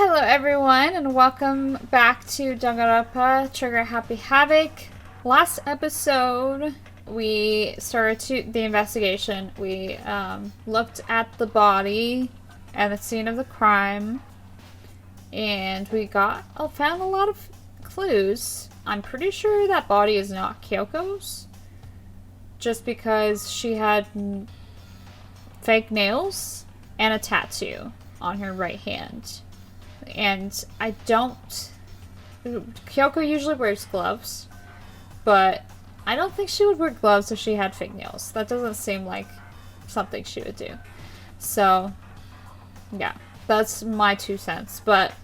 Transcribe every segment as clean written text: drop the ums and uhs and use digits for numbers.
Hello everyone and welcome back to Danganronpa Trigger Happy Havoc. Last episode we started the investigation. We looked at the body and the scene of the crime and we found a lot of clues. I'm pretty sure that body is not Kyoko's just because she had fake nails and a tattoo on her right hand. And Kyoko usually wears gloves, but I don't think she would wear gloves if she had fake nails. That doesn't seem like something she would do. So, yeah, that's my 2 cents, but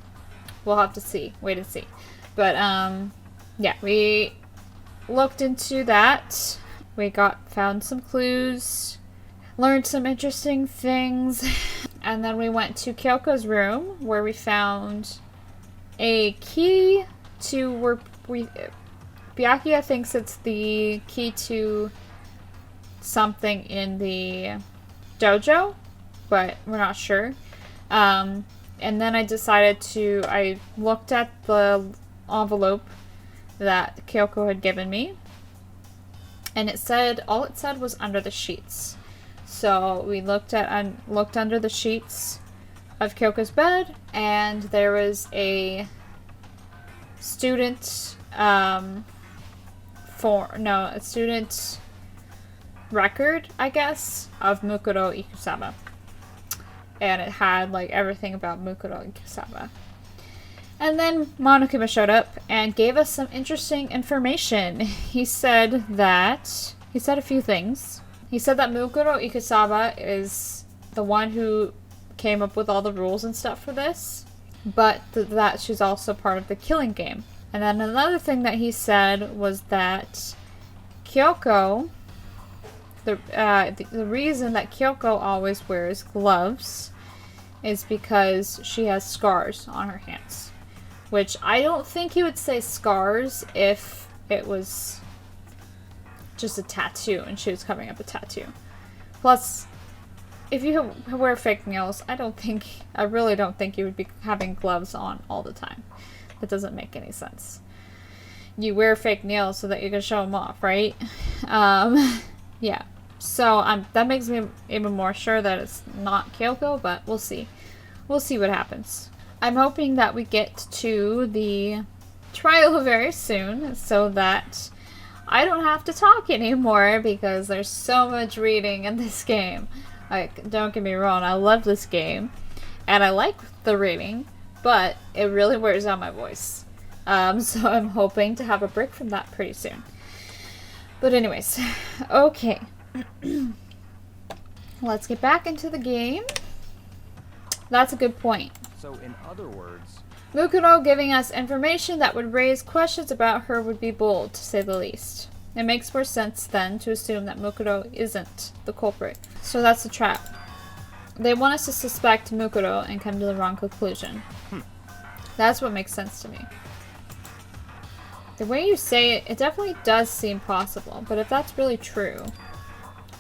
we'll have to see. Wait and see. But, yeah, we looked into that. We found some clues, learned some interesting things. And then we went to Kyoko's room where we found a key to where Byakuya thinks it's the key to something in the dojo, but we're not sure. And then I looked at the envelope that Kyoko had given me, and all it said was under the sheets. So we looked under the sheets of Kyoko's bed, and there was a student record, I guess, of Mukuro Ikusaba. And it had like everything about Mukuro Ikusaba. And then Monokuma showed up and gave us some interesting information. He said a few things. He said that Mukuro Ikusaba is the one who came up with all the rules and stuff for this, but that she's also part of the killing game. And then another thing that he said was that Kyoko, the reason that Kyoko always wears gloves is because she has scars on her hands. Which I don't think he would say scars if it was just a tattoo and she was covering up a tattoo. Plus, if you wear fake nails, I really don't think you would be having gloves on all the time. That doesn't make any sense. You wear fake nails so that you can show them off, right? Yeah. So that makes me even more sure that it's not Kyoko, but we'll see. We'll see what happens. I'm hoping that we get to the trial very soon so that I don't have to talk anymore because there's so much reading in this game. Like, don't get me wrong, I love this game and I like the reading, but it really wears out my voice. So I'm hoping to have a break from that pretty soon. But anyways, okay. Let's get back into the game. That's a good point. So in other words, Mukuro giving us information that would raise questions about her would be bold, to say the least. It makes more sense, then, to assume that Mukuro isn't the culprit. So that's the trap. They want us to suspect Mukuro and come to the wrong conclusion. That's what makes sense to me. The way you say it, it definitely does seem possible, but if that's really true,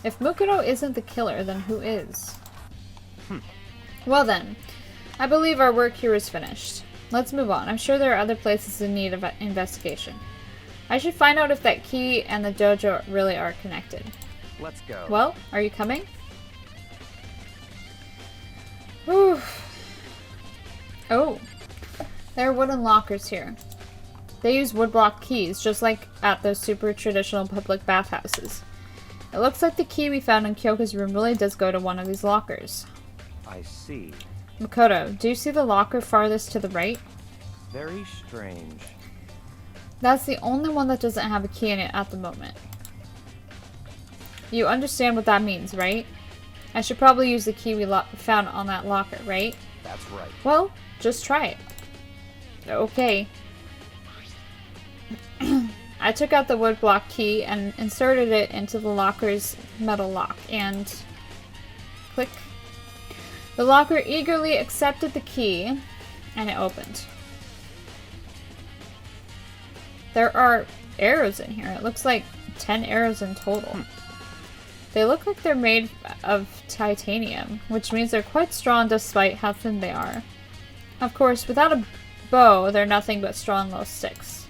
if Mukuro isn't the killer, then who is? Well then, I believe our work here is finished. Let's move on. I'm sure there are other places in need of investigation. I should find out if that key and the dojo really are connected. Let's go. Well, are you coming? Whew. Oh, there are wooden lockers here. They use woodblock keys, just like at those super traditional public bathhouses. It looks like the key we found in Kyoko's room really does go to one of these lockers. I see. Makoto, do you see the locker farthest to the right? Very strange. That's the only one that doesn't have a key in it at the moment. You understand what that means, right? I should probably use the key we found on that locker, right? That's right. Well, just try it. Okay. I took out the woodblock key and inserted it into the locker's metal lock and click. The locker eagerly accepted the key, and it opened. There are arrows in here. It looks like 10 arrows in total. They look like they're made of titanium, which means they're quite strong despite how thin they are. Of course, without a bow, they're nothing but strong little sticks.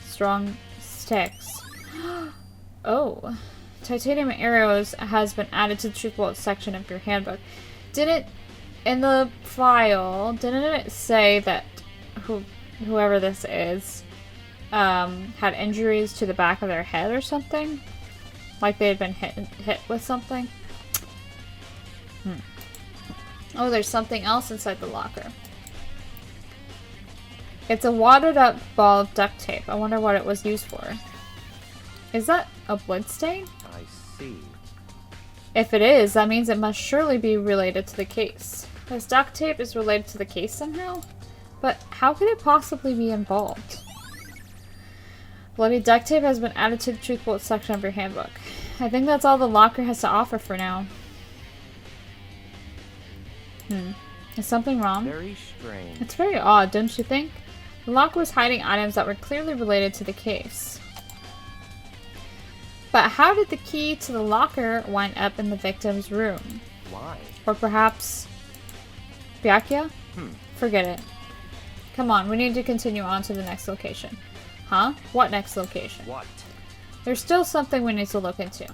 Strong sticks. Oh. Titanium arrows has been added to the truth bullet section of your handbook. In the file, didn't it say that whoever this is had injuries to the back of their head or something? Like they had been hit with something? Oh, there's something else inside the locker. It's a wadded up ball of duct tape. I wonder what it was used for. Is that a blood stain? I see. If it is, that means it must surely be related to the case. This duct tape is related to the case somehow? But how could it possibly be involved? Bloody duct tape has been added to the truth bullet section of your handbook. I think that's all the locker has to offer for now. Is something wrong? Very strange. It's very odd, don't you think? The locker was hiding items that were clearly related to the case. But how did the key to the locker wind up in the victim's room? Why? Or perhaps... Byakuya? Forget it. Come on, we need to continue on to the next location. Huh? What next location? What? There's still something we need to look into.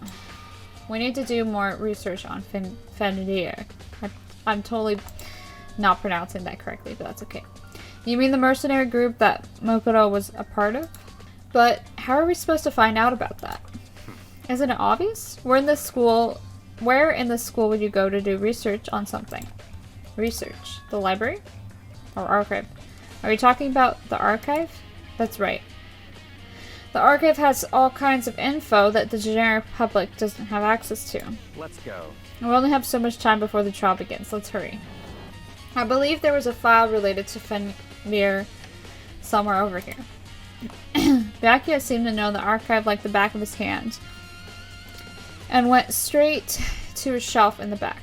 We need to do more research on Fenrir. I'm totally not pronouncing that correctly, but that's okay. You mean the mercenary group that Mokuro was a part of? But how are we supposed to find out about that? Isn't it obvious? Where in the school would you go to do research on something? Research? The library? Or archive? Are you talking about the archive? That's right. The archive has all kinds of info that the general public doesn't have access to. Let's go. We only have so much time before the trial begins. Let's hurry. I believe there was a file related to Fenrir somewhere over here. Byakuya seemed to know the archive like the back of his hand and went straight to a shelf in the back.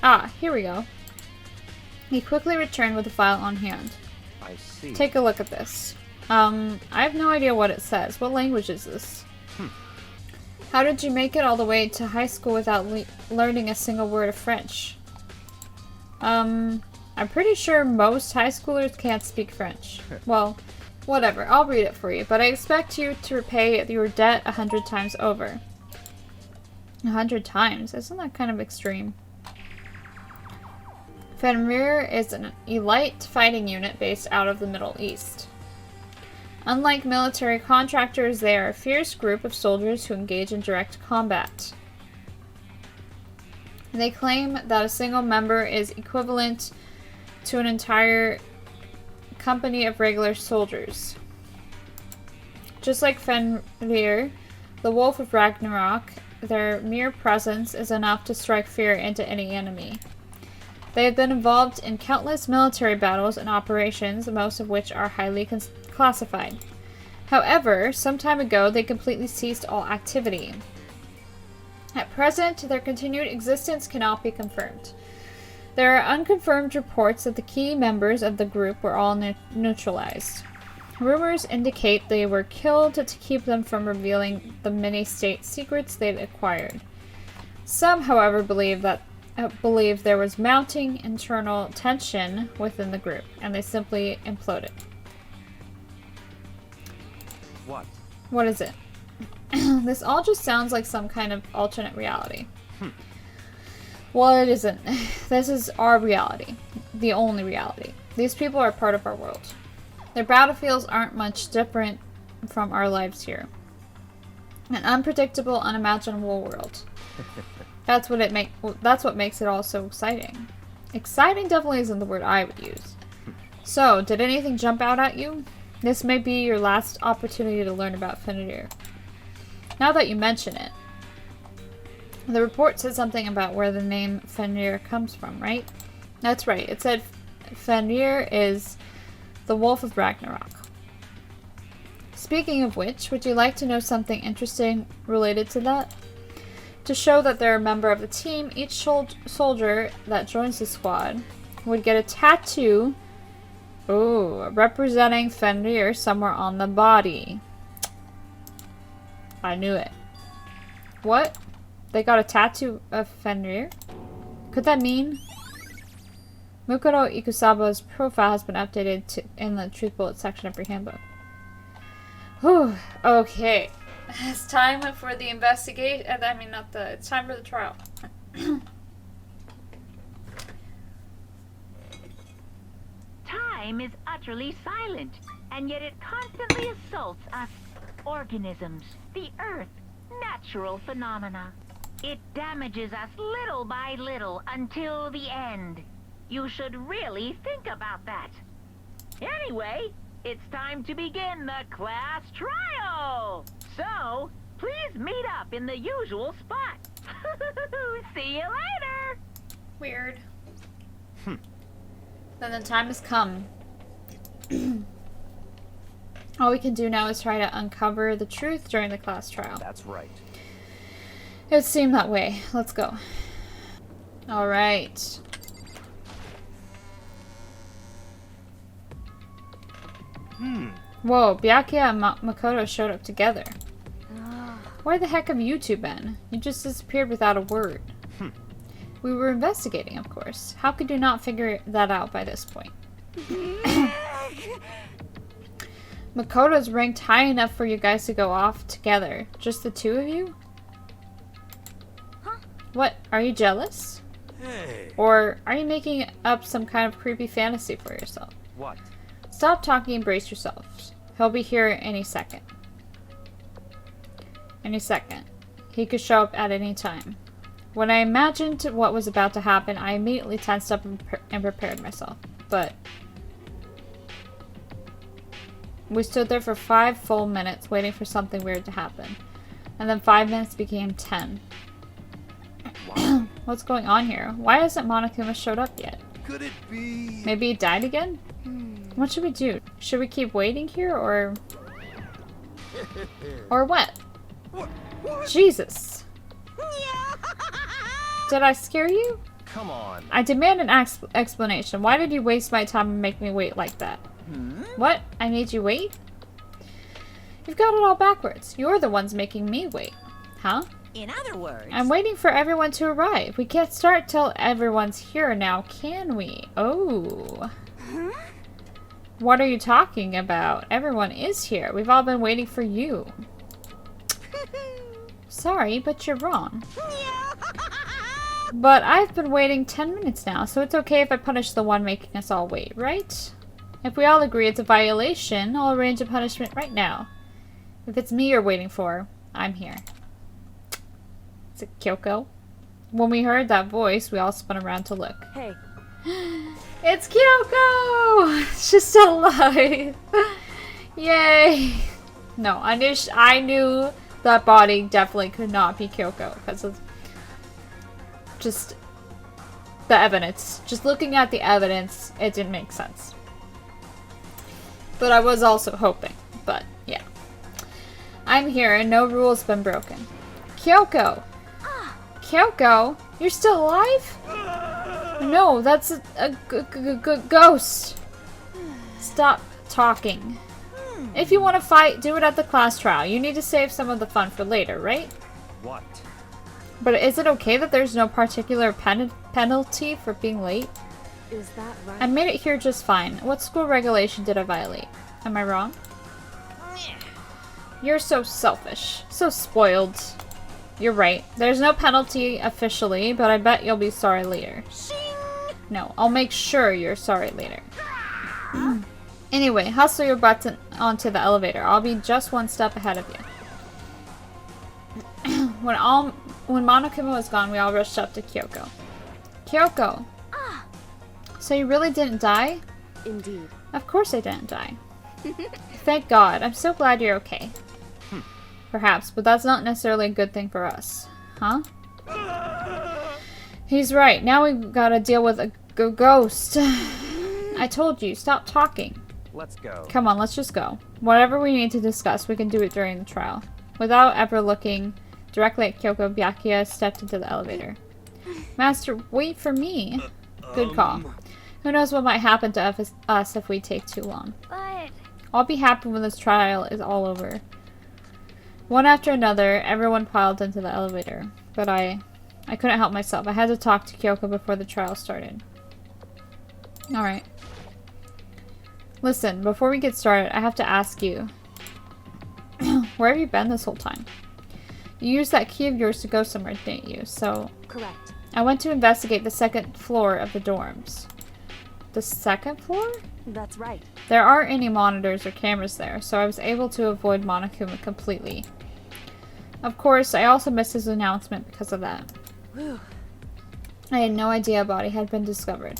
Ah, here we go. He quickly returned with the file on hand. I see. Take a look at this. I have no idea what it says. What language is this? How did you make it all the way to high school without learning a single word of French? I'm pretty sure most high schoolers can't speak French. Well, whatever. I'll read it for you, but I expect you to repay your debt 100 times over. 100 times? Isn't that kind of extreme? Fenrir is an elite fighting unit based out of the Middle East. Unlike military contractors, they are a fierce group of soldiers who engage in direct combat. They claim that a single member is equivalent to an entire company of regular soldiers. Just like Fenrir, the Wolf of Ragnarok, their mere presence is enough to strike fear into any enemy. They have been involved in countless military battles and operations, most of which are highly classified. However, some time ago, they completely ceased all activity. At present, their continued existence cannot be confirmed. There are unconfirmed reports that the key members of the group were all neutralized. Rumors indicate they were killed to keep them from revealing the many state secrets they'd acquired. Some, however, believe there was mounting internal tension within the group, and they simply imploded. What? What is it? This all just sounds like some kind of alternate reality. Well, it isn't. This is our reality. The only reality. These people are part of our world. Their battlefields aren't much different from our lives here. An unpredictable, unimaginable world. That's what makes it all so exciting. Exciting definitely isn't the word I would use. So, did anything jump out at you? This may be your last opportunity to learn about Fenrir. Now that you mention it, the report said something about where the name Fenrir comes from, right? That's right. It said Fenrir is the Wolf of Ragnarok. Speaking of which, would you like to know something interesting related to that? To show that they're a member of the team, each soldier that joins the squad would get a tattoo representing Fenrir somewhere on the body. I knew it. What? They got a tattoo of Fenrir? Could that mean Mukoto Ikusaba's profile has been updated in the truth bullet section of your handbook. Whew. Okay. It's time for the investigation. It's time for the trial. Time is utterly silent, and yet it constantly assaults us organisms, the Earth, natural phenomena. It damages us little by little until the end. You should really think about that. Anyway, it's time to begin the class trial. So, please meet up in the usual spot. See you later. Weird. Then the time has come. All we can do now is try to uncover the truth during the class trial. That's right. It would seem that way. Let's go. Alright. Whoa, Byakuya and Makoto showed up together. Where the heck have you two been? You just disappeared without a word. We were investigating, of course. How could you not figure that out by this point? Makoto's ranked high enough for you guys to go off together. Just the two of you? What? Are you jealous? Hey. Or are you making up some kind of creepy fantasy for yourself? What? Stop talking and brace yourselves. He'll be here any second. Any second. He could show up at any time. When I imagined what was about to happen, I immediately tensed up and prepared myself. But we stood there for 5 full minutes waiting for something weird to happen. And then 5 minutes became 10. Wow. What's going on here? Why hasn't Monokuma showed up yet? Could it be? Maybe he died again? What should we do? Should we keep waiting here or... Or what? What? Jesus. Did I scare you? Come on. I demand an explanation. Why did you waste my time and make me wait like that? What? I made you wait? You've got it all backwards. You're the ones making me wait. Huh? In other words... I'm waiting for everyone to arrive. We can't start till everyone's here now, can we? Oh. What are you talking about? Everyone is here. We've all been waiting for you. Sorry, but you're wrong. But I've been waiting 10 minutes now, so it's okay if I punish the one making us all wait, right? If we all agree it's a violation, I'll arrange a punishment right now. If it's me you're waiting for, I'm here. Is it Kyoko? When we heard that voice, we all spun around to look. Hey. It's Kyoko! She's still alive! Yay! No, I knew that body definitely could not be Kyoko because of just the evidence. Just looking at the evidence, it didn't make sense. But I was also hoping. But, yeah. I'm here and no rule's been broken. Kyoko! Kyoko? You're still alive? No, that's a ghost. Stop talking. If you want to fight, do it at the class trial. You need to save some of the fun for later, right? What? But is it okay that there's no particular penalty for being late? Is that right? I made it here just fine. What school regulation did I violate? Am I wrong? You're so selfish. So spoiled. You're right. There's no penalty officially, but I bet you'll be sorry later. No, I'll make sure you're sorry later. Anyway, hustle your butts onto the elevator. I'll be just one step ahead of you. When Monokuma was gone, we all rushed up to Kyoko. Kyoko! So you really didn't die? Indeed. Of course I didn't die. Thank God. I'm so glad you're okay. Perhaps, but that's not necessarily a good thing for us. Huh? He's right. Now we've got to deal with a ghost. I told you, stop talking. Let's go. Come on, let's just go. Whatever we need to discuss, we can do it during the trial. Without ever looking directly at Kyoko, Byakuya stepped into the elevator. Master, wait for me. Good call. Who knows what might happen to us if we take too long. But... I'll be happy when this trial is all over. One after another, everyone piled into the elevator. But I couldn't help myself. I had to talk to Kyoko before the trial started. Alright. Listen, before we get started, I have to ask you. Where have you been this whole time? You used that key of yours to go somewhere, didn't you? So... Correct. I went to investigate the second floor of the dorms. The second floor? That's right. There aren't any monitors or cameras there, so I was able to avoid Monokuma completely. Of course, I also missed his announcement because of that. Whew. I had no idea a body had been discovered.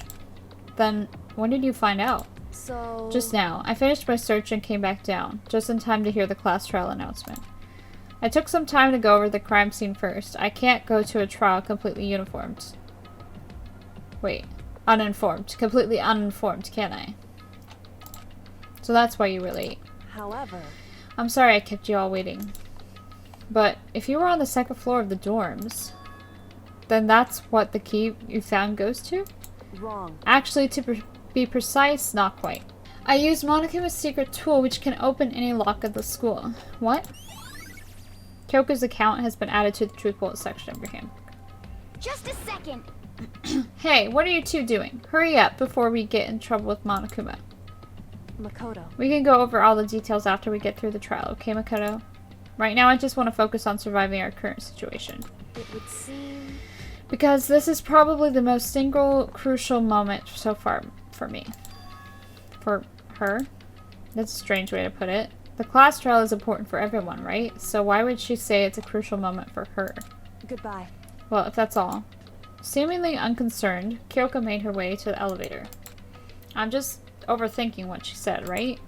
Then, when did you find out? So... Just now. I finished my search and came back down, just in time to hear the class trial announcement. I took some time to go over the crime scene first. I can't go to a trial completely uniformed. Wait. Uninformed. Completely uninformed, can I? So that's why you were late. However... I'm sorry I kept you all waiting. But if you were on the second floor of the dorms, then that's what the key you found goes to? Wrong. Actually, to be precise, not quite. I used Monokuma's secret tool, which can open any lock of the school. What? Kyoko's account has been added to the truth bullet section of your handbook. Just a second. Hey, what are you two doing? Hurry up before we get in trouble with Monokuma. Makoto. We can go over all the details after we get through the trial, okay, Makoto? Right now, I just want to focus on surviving our current situation. It would seem... Because this is probably the most single crucial moment so far for me. For her? That's a strange way to put it. The class trial is important for everyone, right? So why would she say it's a crucial moment for her? Goodbye. Well, if that's all. Seemingly unconcerned, Kyoko made her way to the elevator. I'm just overthinking what she said, right?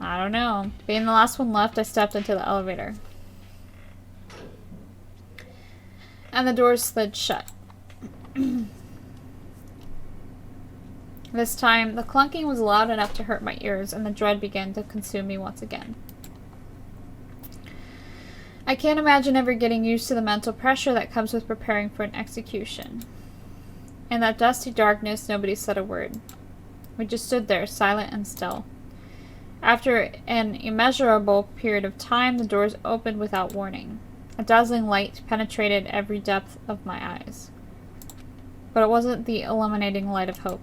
I don't know. Being the last one left, I stepped into the elevator. And the doors slid shut. This time, the clunking was loud enough to hurt my ears, and the dread began to consume me once again. I can't imagine ever getting used to the mental pressure that comes with preparing for an execution. In that dusty darkness, nobody said a word. We just stood there, silent and still. After an immeasurable period of time, the doors opened without warning. A dazzling light penetrated every depth of my eyes. But it wasn't the illuminating light of hope.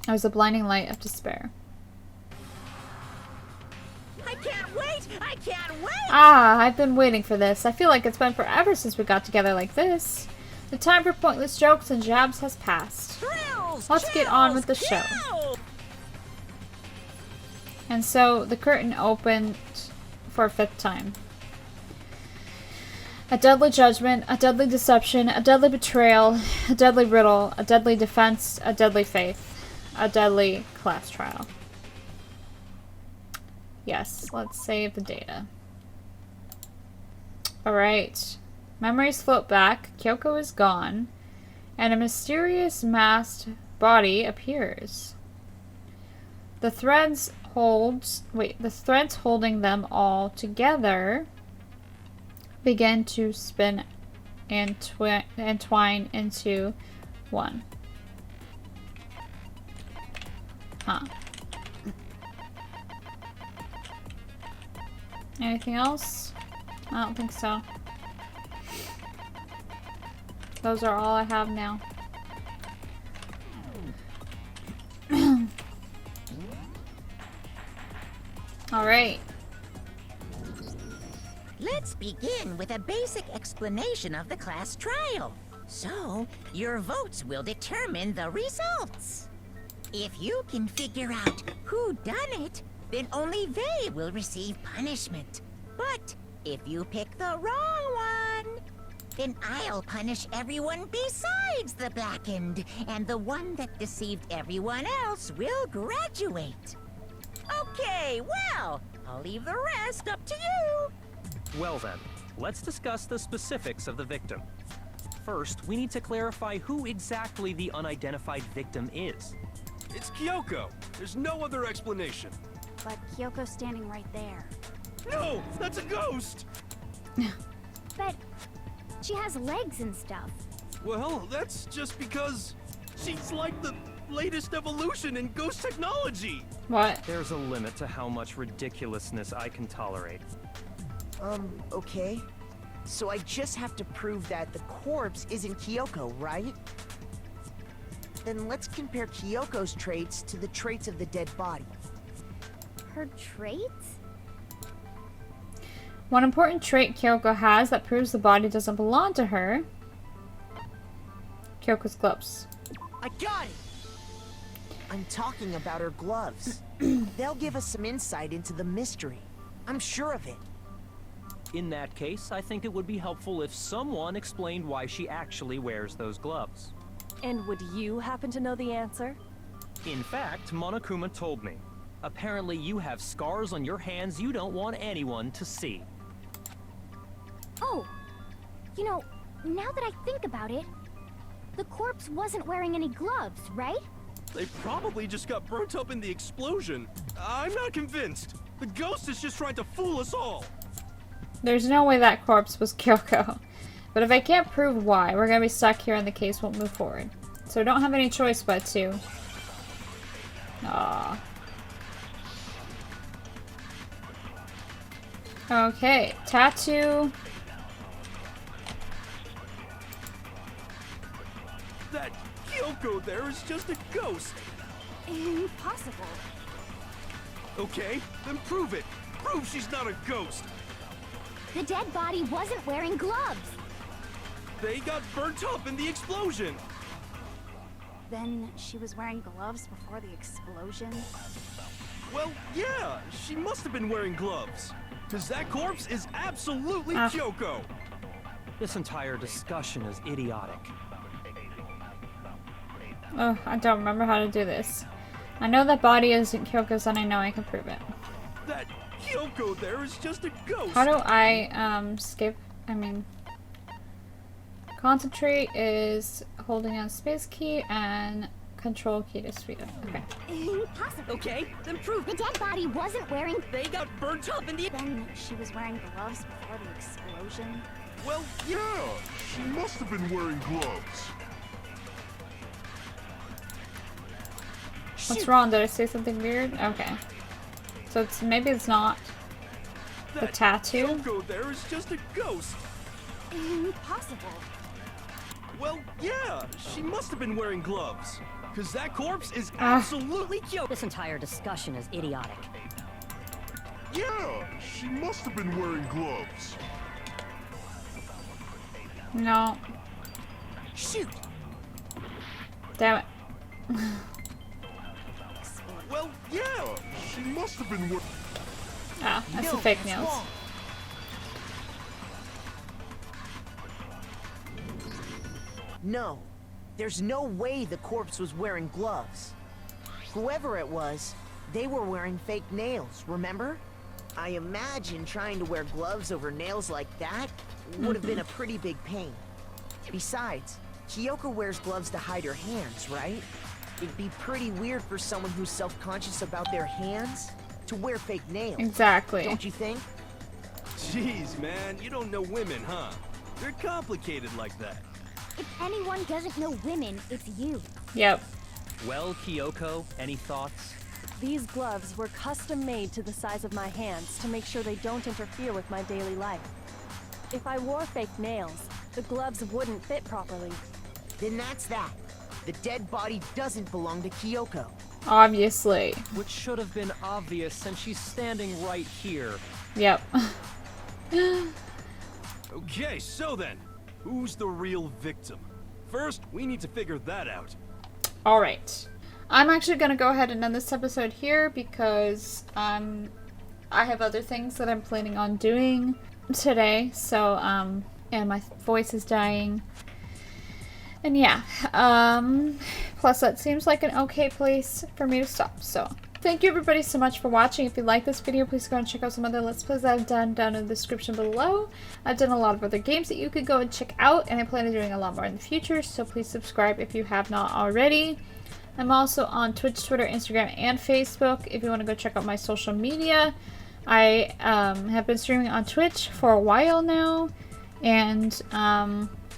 It was the blinding light of despair. I can't wait! I can't wait! Ah, I've been waiting for this. I feel like it's been forever since we got together like this. The time for pointless jokes and jabs has passed. Thrills! Let's get on with the show. Chills! And so the curtain opened for a fifth time. A deadly judgment, a deadly deception, a deadly betrayal, a deadly riddle, a deadly defense, a deadly faith, a deadly class trial. Yes, let's save the data. Alright. Memories float back, Kyoko is gone, and a mysterious masked body appears. The threads holding them all together begin to spin and twine into one. Huh. Anything else? I don't think so. Those are all I have now. Alright. Let's begin with a basic explanation of the class trial. So, your votes will determine the results. If you can figure out who done it, then only they will receive punishment. But if you pick the wrong one, then I'll punish everyone besides the blackened, and the one that deceived everyone else will graduate. Okay, well, I'll leave the rest up to you. Well then, let's discuss the specifics of the victim. First, we need to clarify who exactly the unidentified victim is. It's Kyoko. There's no other explanation. But Kyoko's standing right there. No, that's a ghost! But she has legs and stuff. Well, that's just because she's like the latest evolution in ghost technology. What? There's a limit to how much ridiculousness I can tolerate. Okay. So I just have to prove that the corpse isn't Kyoko, right? Then let's compare Kyoko's traits to the traits of the dead body. Her traits? One important trait Kyoko has that proves the body doesn't belong to her. Kyoko's gloves. I got it! I'm talking about her gloves. They'll give us some insight into the mystery. I'm sure of it. In that case, I think it would be helpful if someone explained why she actually wears those gloves. And would you happen to know the answer? In fact, Monokuma told me. Apparently you have scars on your hands you don't want anyone to see. Oh, you know, now that I think about it, the corpse wasn't wearing any gloves, right? They probably just got burnt up in the explosion. I'm not convinced. The ghost is just trying to fool us all. There's no way that corpse was Kyoko. But if I can't prove why, we're gonna be stuck here and the case won't move forward. So I don't have any choice but to. Aww. Okay, tattoo. That Kyoko there is just a ghost. Impossible. Okay, then prove it. Prove she's not a ghost. The dead body wasn't wearing gloves. They got burnt up in the explosion. Then she was wearing gloves before the explosion? Well, yeah, she must have been wearing gloves. Because that corpse is absolutely Kyoko. This entire discussion is idiotic. Oh, I don't remember how to do this. I know that body isn't Kyoko's and I know I can prove it. That Kyoko there is just a ghost. How do I, skip? I mean... Concentrate is holding on space key and control key to speed up. Okay. Impossible. Okay, then prove The dead body wasn't wearing... they got burnt up in the... Then she was wearing gloves before the explosion? Well, yeah. She must have been wearing gloves. What's wrong? Did I say something weird? Okay. So it's maybe it's not the That tattoo. Kyoko there is just a ghost. Impossible. Well, yeah, she must have been wearing gloves. Because that corpse is absolutely Kyoko. This entire discussion is idiotic. Yeah, she must have been wearing gloves. No. Shoot! Damn it. Well, yeah. She must have been wearing... Ah, that's No, the fake that's nails. wrong. No, there's no way the corpse was wearing gloves. Whoever it was, they were wearing fake nails, remember? I imagine trying to wear gloves over nails like that would have been a pretty big pain. Besides, Kyoko wears gloves to hide her hands, right? It'd be pretty weird for someone who's self-conscious about their hands to wear fake nails. Exactly. Don't you think? Jeez, man, you don't know women, huh? They're complicated like that. If anyone doesn't know women, it's you. Yep. Well, Kyoko, any thoughts? These gloves were custom made to the size of my hands to make sure they don't interfere with my daily life. If I wore fake nails, the gloves wouldn't fit properly. Then that's that. The dead body doesn't belong to Kyoko. Obviously. Which should have been obvious since she's standing right here. Yep. Okay, so then, who's the real victim? First, we need to figure that out. Alright. I'm actually gonna go ahead and end this episode here because I have other things that I'm planning on doing today. So, and my voice is dying. And yeah, plus that seems like an okay place for me to stop. So, thank you everybody so much for watching. If you like this video, please go and check out some other Let's Plays that I've done down in the description below. I've done a lot of other games that you could go and check out, and I plan on doing a lot more in the future, so please subscribe if you have not already. I'm also on Twitch, Twitter, Instagram, and Facebook if you want to go check out my social media. I have been streaming on Twitch for a while now, and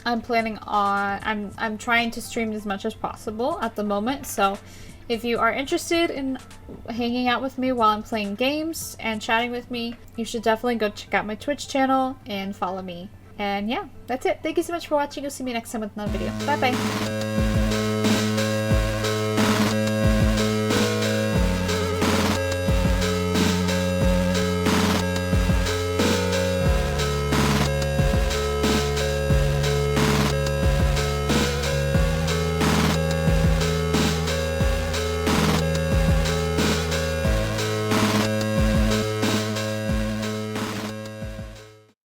I'm planning on, I'm trying to stream as much as possible at the moment, so if you are interested in hanging out with me while I'm playing games and chatting with me, you should definitely go check out my Twitch channel and follow me And yeah, that's it. Thank you so much for watching. You'll see me next time with another video. Bye bye.